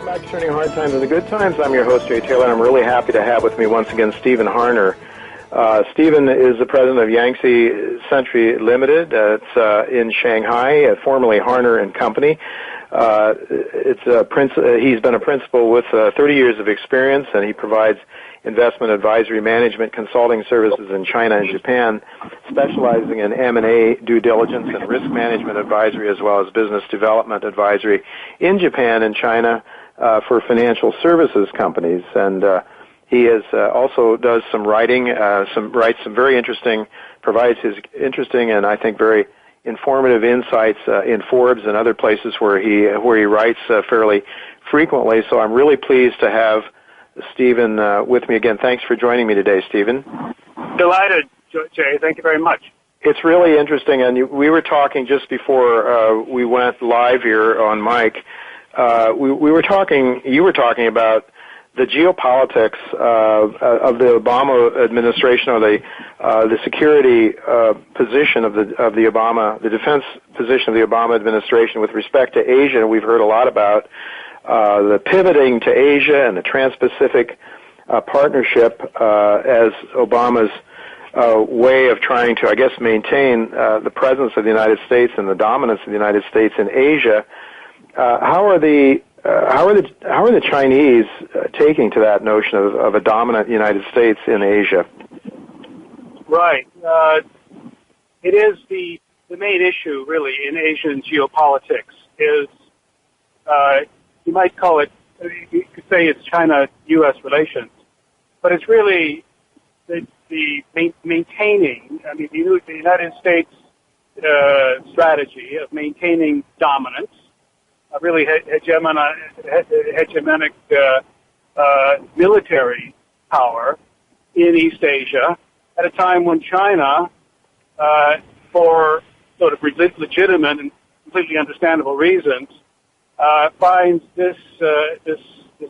Welcome back to Turning Hard Times into Good Times. I'm your host, Jay Taylor, and I'm really happy to have with me once again Stephen Harner. Stephen is the president of Yangtze Century Limited. It's in Shanghai, formerly Harner and Company. He's been a principal with 30 years of experience, and he provides investment advisory, management, consulting services in China and Japan, specializing in M&A due diligence and risk management advisory, as well as business development advisory in Japan and China for financial services companies. And he is also does some writing, writes some very interesting, provides his interesting and I think very informative insights in Forbes and other places where he writes fairly frequently. So I'm really pleased to have Stephen with me again. Thanks for joining me today, Stephen. Delighted, Jay. Thank you very much. It's really interesting, and we were talking just before we went live here on mic. You were talking about the geopolitics of the Obama administration, or the security position of the defense position of the Obama administration with respect to Asia. We've heard a lot about the pivoting to Asia and the Trans-Pacific partnership as Obama's way of trying to, I guess, maintain the presence of the United States and the dominance of the United States in Asia. How are the Chinese taking to that notion of a dominant United States in Asia? Right. It is the main issue, really, in Asian geopolitics is, you might call it, you could say it's China-U.S. relations, but it's really the maintaining, I mean, the United States strategy of maintaining dominance, really hegemonic military power in East Asia at a time when China, for sort of legitimate and completely understandable reasons, finds this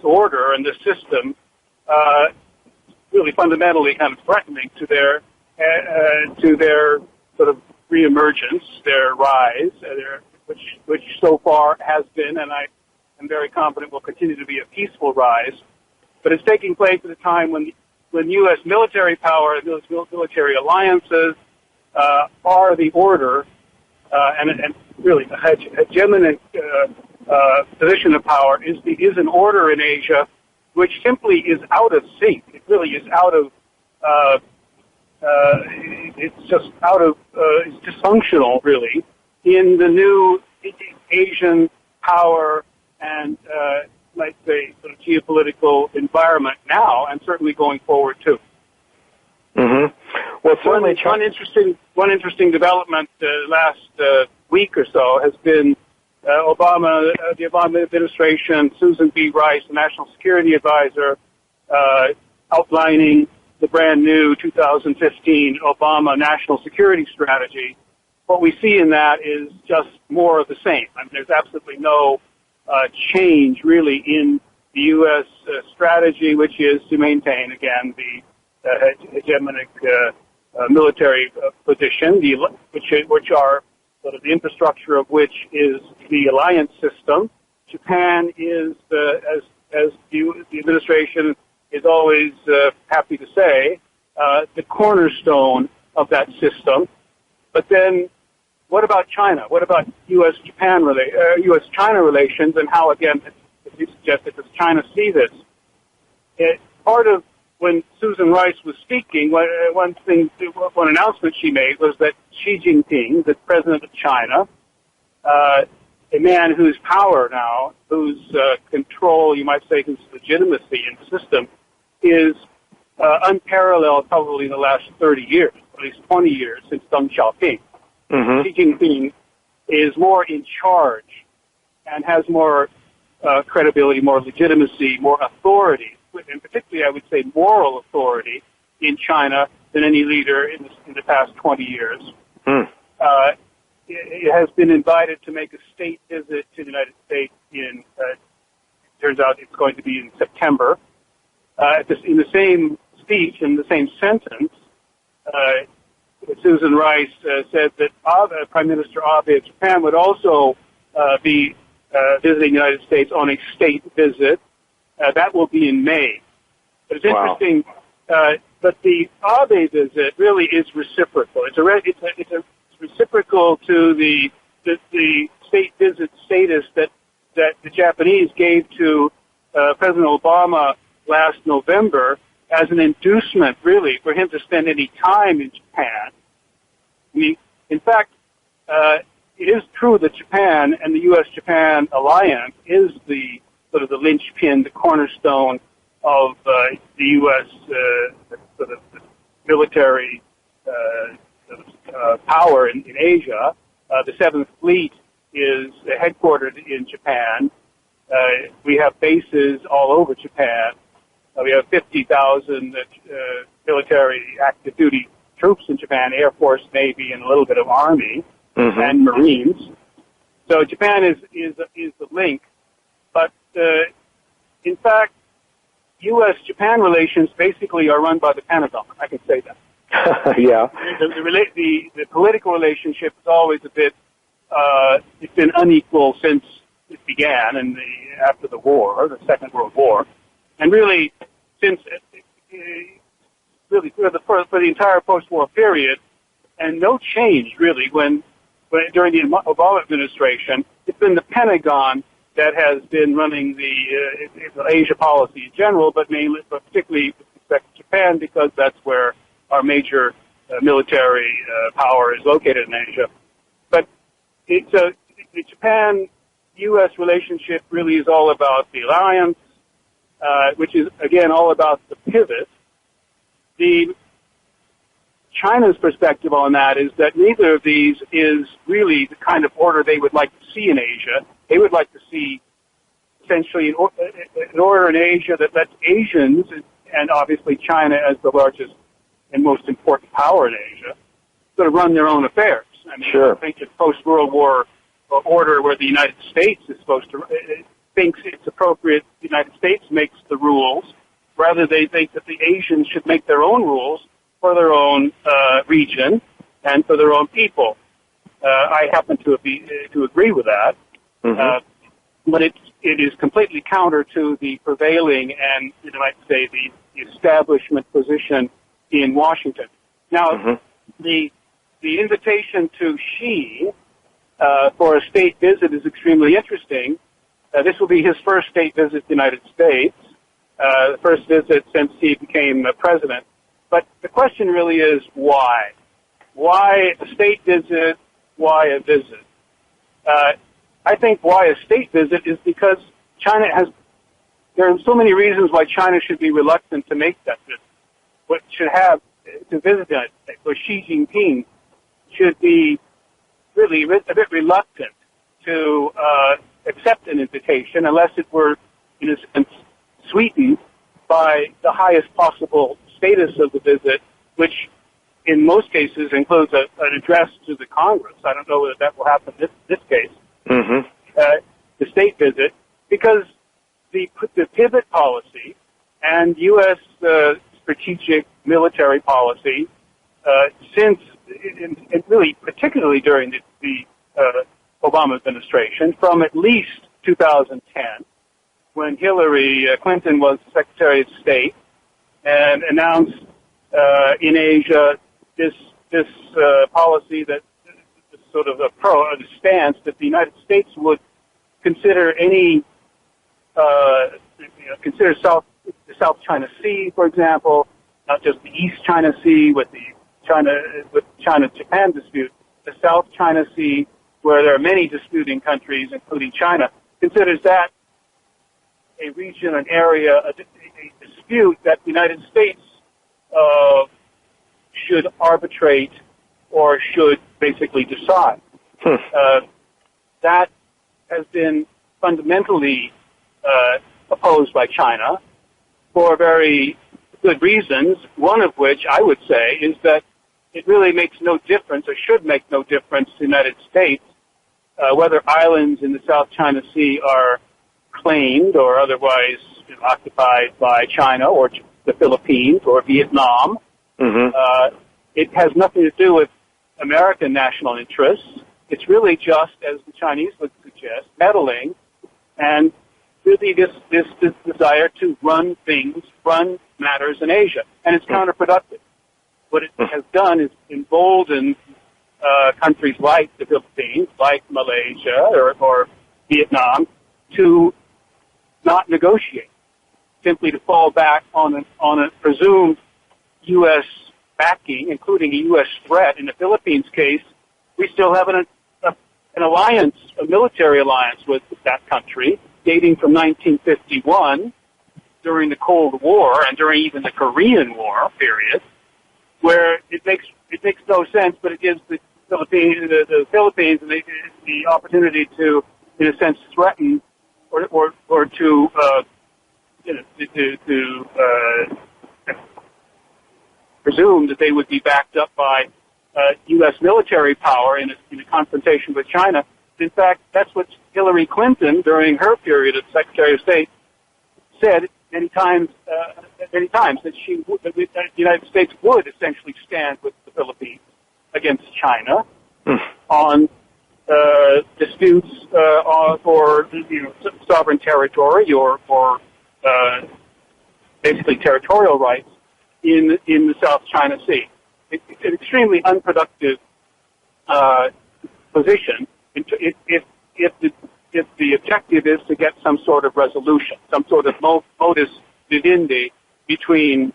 order and this system really fundamentally kind of threatening to their sort of reemergence, their rise, which so far has been, and I am very confident will continue to be, a peaceful rise. But it's taking place at a time when U.S. military power and military alliances are the order, and really the hegemonic position of power is an order in Asia which simply is out of sync. It really is out of. It's dysfunctional, really, in the new Asian power and, let's say, sort of geopolitical environment now, and certainly going forward too. Mm-hmm. Well, certainly, one interesting development last week or so has been the Obama administration, Susan B. Rice, the National Security Advisor, outlining the brand new 2015 Obama National Security Strategy. What we see in that is just more of the same. I mean, there's absolutely no change really in the U.S. strategy, which is to maintain, again, the hegemonic military position, which are sort of the infrastructure of which is the alliance system. Japan is, as the administration is always happy to say, the cornerstone of that system. But then, what about China? What about U.S.-China relations, and how, again, as you suggested, does China see this? Part of when Susan Rice was speaking, one announcement she made was that Xi Jinping, the president of China, a man whose power now, whose control, you might say, whose legitimacy in the system is unparalleled probably in the last 30 years, at least 20 years since Deng Xiaoping. Mm-hmm. Xi Jinping is more in charge and has more credibility, more legitimacy, more authority, and particularly, I would say, moral authority in China than any leader in the past 20 years. Mm. It has been invited to make a state visit to the United States turns out it's going to be in September. In the same speech, in the same sentence, Susan Rice said that Prime Minister Abe of Japan would also be visiting the United States on a state visit. That will be in May. But it's interesting. But the Abe visit really is reciprocal. It's reciprocal to the state visit status that the Japanese gave to President Obama last November as an inducement, really, for him to spend any time in Japan. In fact, it is true that Japan and the U.S.-Japan alliance is the sort of the linchpin, the cornerstone of the U.S. Sort of military power in Asia. The Seventh Fleet is headquartered in Japan. We have bases all over Japan. We have 50,000 military active duty troops in Japan, Air Force, Navy, and a little bit of Army and Marines. So Japan is the link. But in fact, U.S.-Japan relations basically are run by the Pentagon. I can say that. Yeah. The political relationship is always a bit. It's been unequal since it began after the war, the Second World War, and really since really for the entire post-war period, and no change really when during the Obama administration. It's been the Pentagon that has been running the Asia policy in general, but particularly with respect to Japan, because that's where our major military power is located in Asia. But the Japan-U.S. relationship really is all about the alliance, which is, again, all about the pivot. China's perspective on that is that neither of these is really the kind of order they would like to see in Asia. They would like to see essentially an order in Asia that lets Asians, and obviously China as the largest and most important power in Asia, sort of run their own affairs. I mean, sure. I think it's post-World War order where the United States is supposed to thinks it's appropriate the United States makes the rules. Rather, they think that the Asians should make their own rules for their own region and for their own people. I happen to agree with that. But it is completely counter to the prevailing and, you might say, the establishment position in Washington. Now, the invitation to Xi for a state visit is extremely interesting. This will be his first state visit to the United States, the first visit since he became president. But the question really is why? Why a state visit? Why a visit? I think why a state visit is because there are so many reasons why China should be reluctant to make that visit. What should have to visit the United States, or Xi Jinping should be really a bit reluctant to accept an invitation unless it were, in a sense, sweetened by the highest possible status of the visit, which in most cases includes an address to the Congress. I don't know whether that will happen in this case. The state visit, because the pivot policy and U.S. Strategic military policy, since and really particularly during the Obama administration, from at least 2010, when Hillary Clinton was Secretary of State and announced in Asia this policy that sort of a stance that the United States would consider consider the South China Sea, for example, not just the East China Sea with the China-Japan dispute, the South China Sea, where there are many disputing countries, including China, considers that a region, an area, a dispute that the United States should arbitrate or should basically decide. That has been fundamentally opposed by China for very good reasons, one of which I would say is that it really makes no difference, or should make no difference to the United States, whether islands in the South China Sea are claimed or otherwise occupied by China or the Philippines or Vietnam. It has nothing to do with American national interests. It's really just, as the Chinese would suggest, meddling and really this desire to run matters in Asia, and it's counterproductive. What it has done is emboldened countries like the Philippines, like Malaysia or Vietnam, to not negotiate, simply to fall back on a presumed U.S. backing, including a U.S. threat. In the Philippines case, we still have an alliance, a military alliance with that country, dating from 1951, during the Cold War and during even the Korean War period, where it makes no sense, but it gives the Philippines the opportunity to, in a sense, threaten or to presume that they would be backed up by U.S. military power in a confrontation with China. In fact, that's what Hillary Clinton, during her period as Secretary of State, said many times that the United States would essentially stand with the Philippines against China on disputes for sovereign territory or basically territorial rights in the South China Sea. It's an extremely unproductive position if the objective is to get some sort of resolution, some sort of modus vivendi between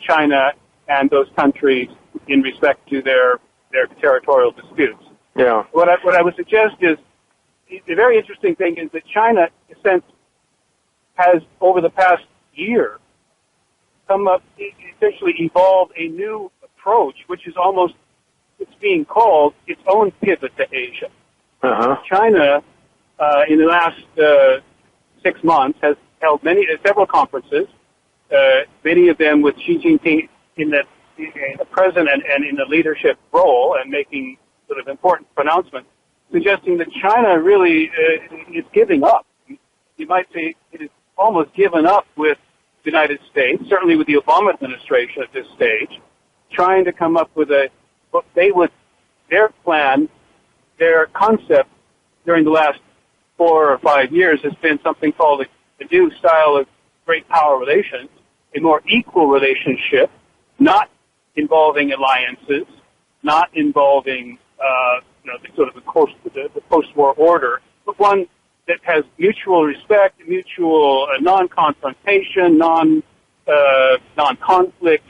China and those countries in respect to their territorial disputes. Yeah. What I would suggest is the very interesting thing is that China, in a sense, has over the past year essentially evolved a new approach, which is almost, it's being called its own pivot to Asia. Uh-huh. China, in the last 6 months, has held several conferences, many of them with Xi Jinping in the present and in the leadership role and making sort of important pronouncements, suggesting that China really is giving up. You might say it is almost given up with the United States, certainly with the Obama administration at this stage, trying to come up with their plan, their concept during the last 4 or 5 years has been something called a new style of great power relations, a more equal relationship, not involving alliances, not involving the post-war order, but one that has mutual respect, mutual non-confrontation, non-conflict,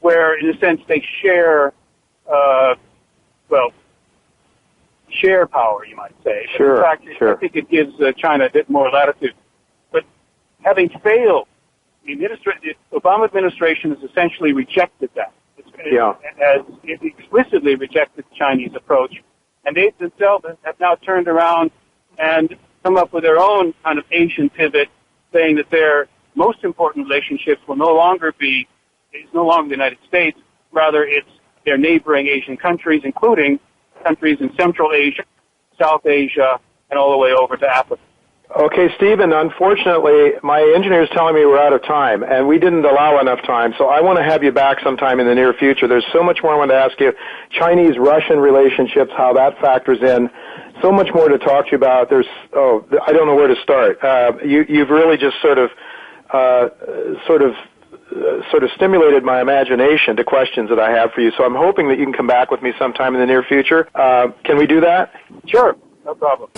where in a sense they share power, you might say. Sure, in fact, sure. I think it gives China a bit more latitude. But having failed, the Obama administration has essentially rejected that. It explicitly rejected the Chinese approach. And they themselves have now turned around and come up with their own kind of Asian pivot, saying that their most important relationships will no longer the United States, rather it's their neighboring Asian countries, including countries in Central Asia, South Asia, and all the way over to Africa. Okay, Stephen, unfortunately, my engineer is telling me we're out of time, and we didn't allow enough time, so I want to have you back sometime in the near future. There's so much more I want to ask you. Chinese-Russian relationships, how that factors in. So much more to talk to you about. I don't know where to start. You've really just sort of stimulated my imagination to questions that I have for you, so I'm hoping that you can come back with me sometime in the near future. Can we do that? Sure, no problem.